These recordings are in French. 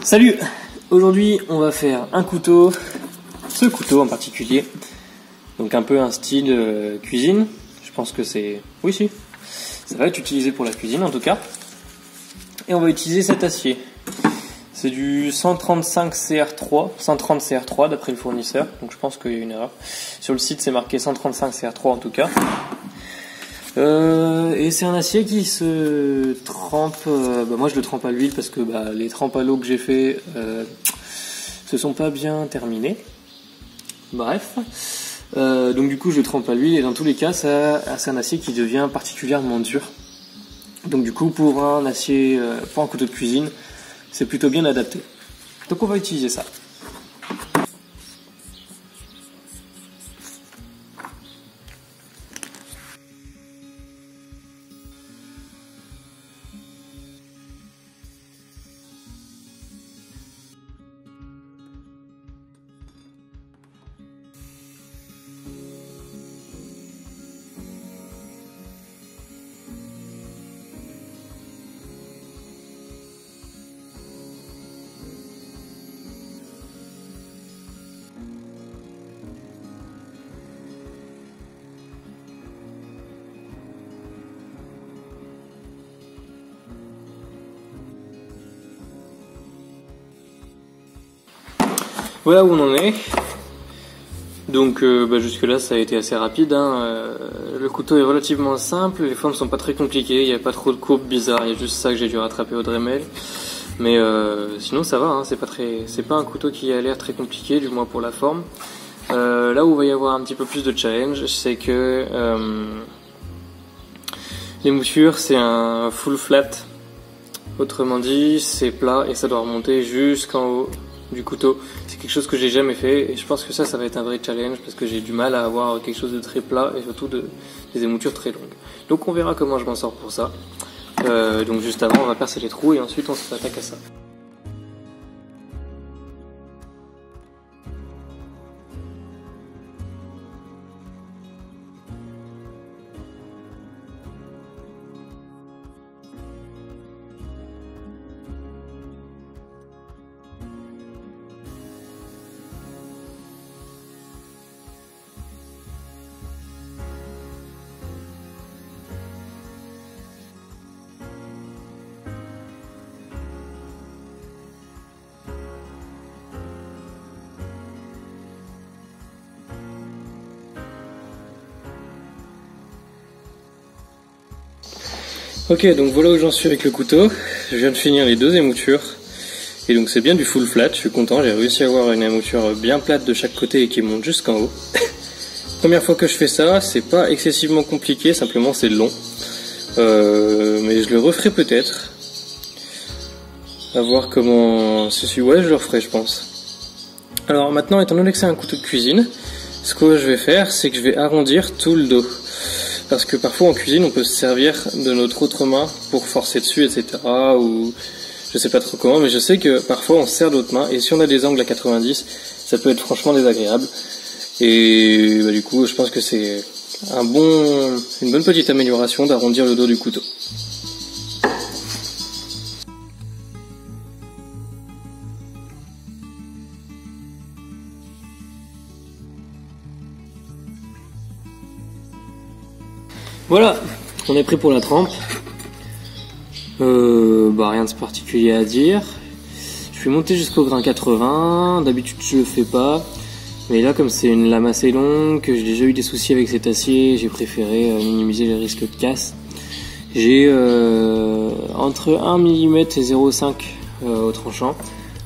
Salut! Aujourd'hui on va faire un couteau, ce couteau en particulier, donc un peu un style cuisine, je pense que c'est... oui si, ça va être utilisé pour la cuisine en tout cas. Et on va utiliser cet acier, c'est du 135 CR3, 130 CR3 d'après le fournisseur, donc je pense qu'il y a une erreur. Sur le site c'est marqué 135 CR3 en tout cas. Et c'est un acier qui se trempe, moi je le trempe à l'huile parce que les trempes à l'eau que j'ai fait se sont pas bien terminées. Bref, donc du coup je le trempe à l'huile et dans tous les cas c'est un acier qui devient particulièrement dur. Donc du coup pour un acier, pour un couteau de cuisine, c'est plutôt bien adapté. Donc on va utiliser ça. Voilà où on en est. Donc jusque là ça a été assez rapide. Le couteau est relativement simple, les formes sont pas très compliquées, il n'y a pas trop de courbes bizarres, il y a juste ça que j'ai dû rattraper au Dremel. Mais sinon ça va, c'est pas un couteau qui a l'air très compliqué, du moins pour la forme. Là où il va y avoir un petit peu plus de challenge, c'est que les moutures c'est un full flat. Autrement dit, c'est plat et ça doit remonter jusqu'en haut du couteau. C'est quelque chose que j'ai jamais fait et je pense que ça va être un vrai challenge parce que j'ai du mal à avoir quelque chose de très plat et surtout des émoutures très longues. Donc on verra comment je m'en sors pour ça. Donc juste avant on va percer les trous et ensuite on s'attaque à ça. Ok, donc voilà où j'en suis avec le couteau. Je viens de finir les deux émoutures. Et donc c'est bien du full flat, je suis content, j'ai réussi à avoir une émouture bien plate de chaque côté et qui monte jusqu'en haut. Première fois que je fais ça, c'est pas excessivement compliqué, simplement c'est long. Mais je le referai peut-être. À voir comment... Ouais, je le referai je pense. Alors maintenant, étant donné que c'est un couteau de cuisine, ce que je vais faire, c'est que je vais arrondir tout le dos. Parce que parfois en cuisine on peut se servir de notre autre main pour forcer dessus, etc. Ou je sais pas trop comment, mais je sais que parfois on se sert de l'autre main et si on a des angles à 90, ça peut être franchement désagréable. Et du coup je pense que c'est une bonne petite amélioration d'arrondir le dos du couteau. Voilà, on est prêt pour la trempe. Rien de particulier à dire. Je vais monter jusqu'au grain 80. D'habitude je le fais pas, mais là comme c'est une lame assez longue, que j'ai déjà eu des soucis avec cet acier, j'ai préféré minimiser les risques de casse. J'ai entre 1 mm et 0,5 au tranchant,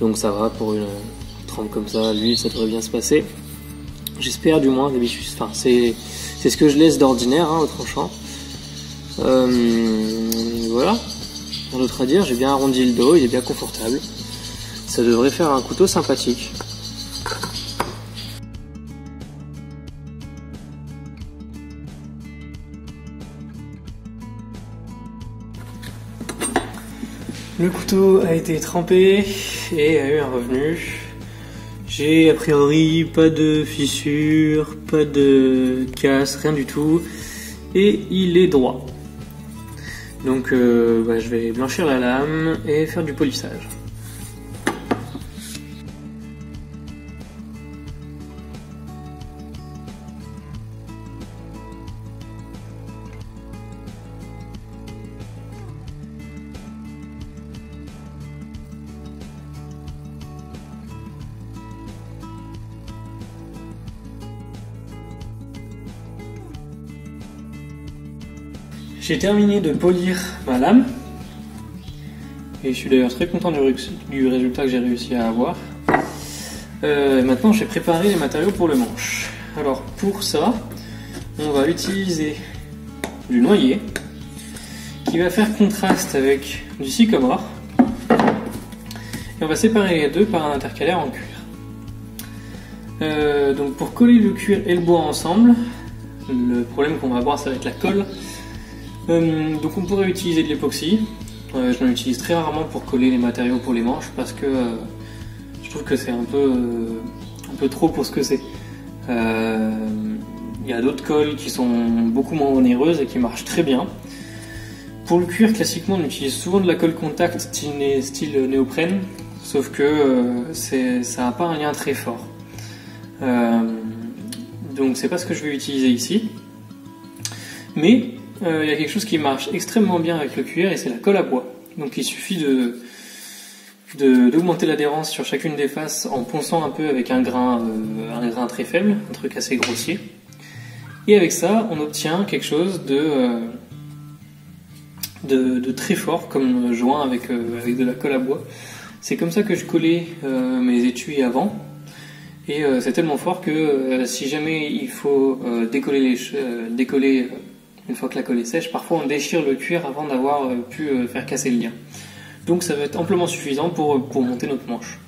donc ça va pour une trempe comme ça. L'huile ça devrait bien se passer. J'espère du moins, d'habitude. Enfin c'est ce que je laisse d'ordinaire au tranchant. Voilà, rien d'autre à dire, j'ai bien arrondi le dos, il est bien confortable. Ça devrait faire un couteau sympathique. Le couteau a été trempé et a eu un revenu. J'ai a priori pas de fissure, pas de casse, rien du tout. Et il est droit. Donc je vais blanchir la lame et faire du polissage. J'ai terminé de polir ma lame. Et je suis d'ailleurs très content du résultat que j'ai réussi à avoir. Maintenant, j'ai préparé les matériaux pour le manche. Alors pour ça, on va utiliser du noyer qui va faire contraste avec du sycomore. Et on va séparer les deux par un intercalaire en cuir. Donc pour coller le cuir et le bois ensemble, le problème qu'on va avoir, ça va être la colle. Donc on pourrait utiliser de l'époxy. Je m'en utilise très rarement pour coller les matériaux pour les manches parce que je trouve que c'est un peu trop pour ce que c'est. Il y a d'autres colles qui sont beaucoup moins onéreuses et qui marchent très bien. Pour le cuir, classiquement, on utilise souvent de la colle contact style néoprène, sauf que ça n'a pas un lien très fort. Donc c'est pas ce que je vais utiliser ici. Mais il y a quelque chose qui marche extrêmement bien avec le cuir et c'est la colle à bois. Donc il suffit d'augmenter l'adhérence sur chacune des faces en ponçant un peu avec un grain très faible, un truc assez grossier. Et avec ça, on obtient quelque chose de très fort comme joint avec de la colle à bois. C'est comme ça que je collais mes étuis avant. Et c'est tellement fort que si jamais il faut décoller une fois que la colle est sèche, parfois on déchire le cuir avant d'avoir pu faire casser le lien. Donc ça va être amplement suffisant pour monter notre manche.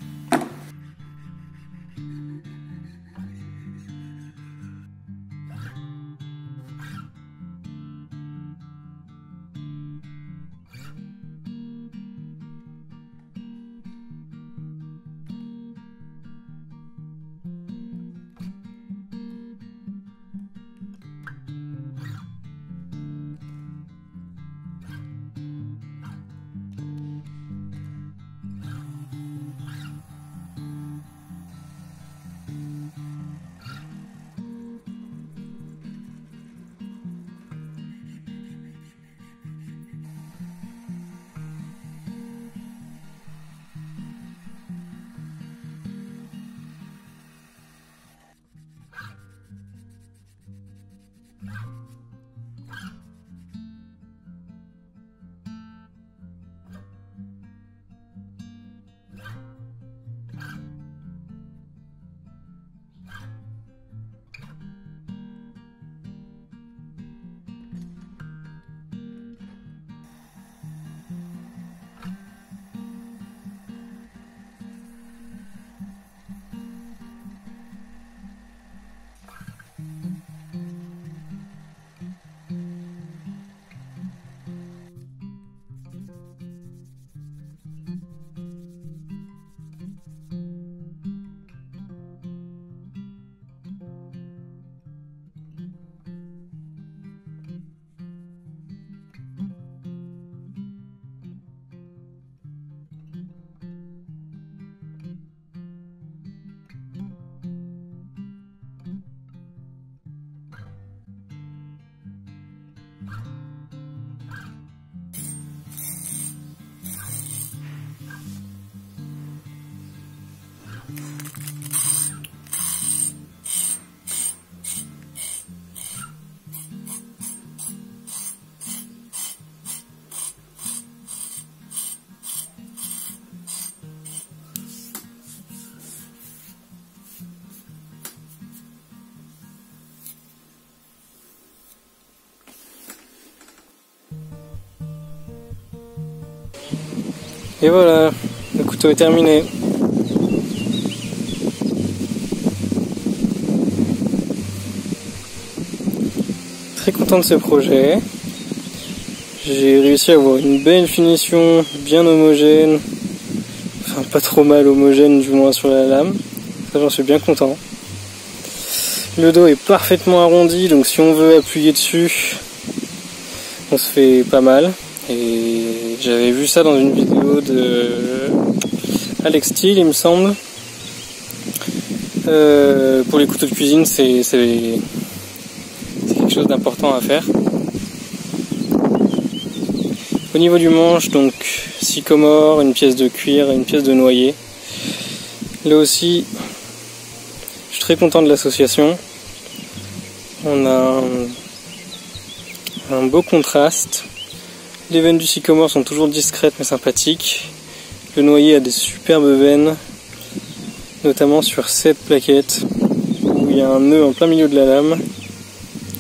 Et voilà, le couteau est terminé. Très content de ce projet. J'ai réussi à avoir une belle finition, bien homogène. Enfin, pas trop mal homogène du moins sur la lame. Ça, j'en suis bien content. Le dos est parfaitement arrondi, donc si on veut appuyer dessus, on se fait pas mal. Et j'avais vu ça dans une vidéo de Alex Steel, il me semble. Pour les couteaux de cuisine, c'est quelque chose d'important à faire. Au niveau du manche, donc sycomore, une pièce de cuir et une pièce de noyer. Là aussi, je suis très content de l'association. On a Un beau contraste. Les veines du sycomore sont toujours discrètes mais sympathiques. Le noyer a des superbes veines, notamment sur cette plaquette où il y a un nœud en plein milieu de la lame,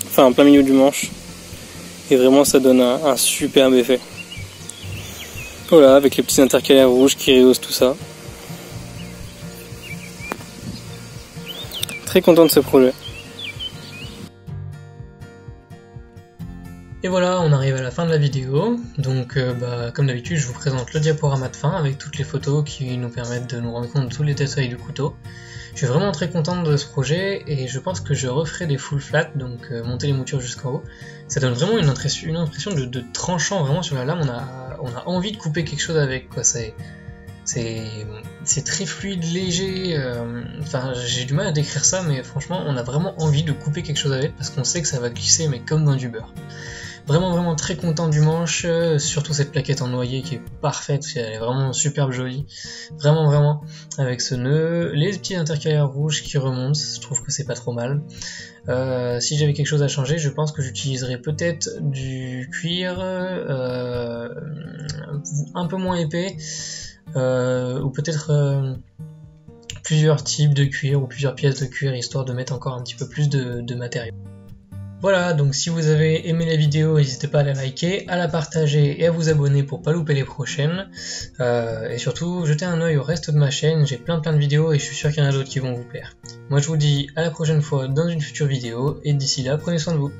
enfin en plein milieu du manche, et vraiment ça donne un superbe effet. Voilà, avec les petits intercalaires rouges qui rehaussent tout ça. Très content de ce projet. Et voilà, on arrive à la fin de la vidéo, donc comme d'habitude je vous présente le diaporama de fin avec toutes les photos qui nous permettent de nous rendre compte de tous les détails du couteau. Je suis vraiment très content de ce projet et je pense que je referai des full flat, donc monter les moutures jusqu'en haut. Ça donne vraiment une impression de tranchant vraiment sur la lame, on a envie de couper quelque chose avec, quoi. C'est très fluide, léger, enfin j'ai du mal à décrire ça, mais franchement on a vraiment envie de couper quelque chose avec parce qu'on sait que ça va glisser mais comme dans du beurre. Vraiment très content du manche, surtout cette plaquette en noyer qui est parfaite, elle est vraiment superbe jolie, vraiment avec ce nœud, les petits intercalaires rouges qui remontent, je trouve que c'est pas trop mal. Si j'avais quelque chose à changer, je pense que j'utiliserais peut-être du cuir un peu moins épais, ou peut-être plusieurs types de cuir ou plusieurs pièces de cuir, histoire de mettre encore un petit peu plus de matériaux. Voilà, donc si vous avez aimé la vidéo, n'hésitez pas à la liker, à la partager et à vous abonner pour pas louper les prochaines. Et surtout, jetez un œil au reste de ma chaîne, j'ai plein de vidéos et je suis sûr qu'il y en a d'autres qui vont vous plaire. Moi je vous dis à la prochaine fois dans une future vidéo, et d'ici là, prenez soin de vous.